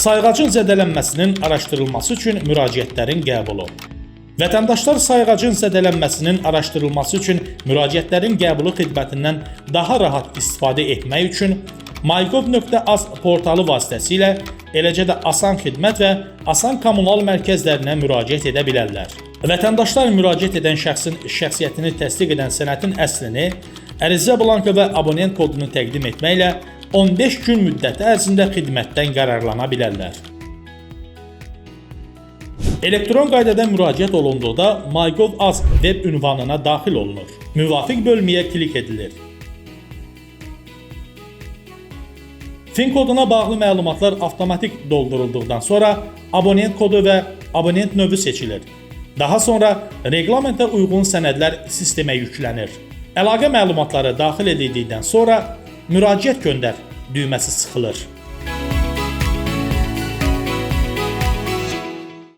Sayğacın zədələnməsinin araşdırılması üçün müraciətlərin qəbulu. Vətəndaşlar sayğacın zədələnməsinin araşdırılması üçün müraciətlərin qəbulu xidmətindən daha rahat istifadə etmək üçün mygov.az portalı vasitəsilə, eləcə də Asan Xidmət və Asan Kommunal mərkəzlərinə müraciət edə bilərlər. Vətəndaşlar müraciət edən şəxsin şəxsiyyətini təsdiq edən sənədin əslini, ərizə blankı və abonent kodunu təqdim etməklə 15 gün müddəti ərzində xidmətdən qərarlana bilərlər. Elektron qaydada müraciət olunduqda mygov.az web ünvanına daxil olunur. Müvafiq bölməyə klik edilir. FIN koduna bağlı məlumatlar avtomatik doldurulduqdan sonra abonent kodu və abonent növü seçilir. Daha sonra reglamentə uyğun sənədlər sistemə yüklənir. Əlaqə məlumatları daxil edildikdən sonra müraciət göndər düyməsi sıxılır.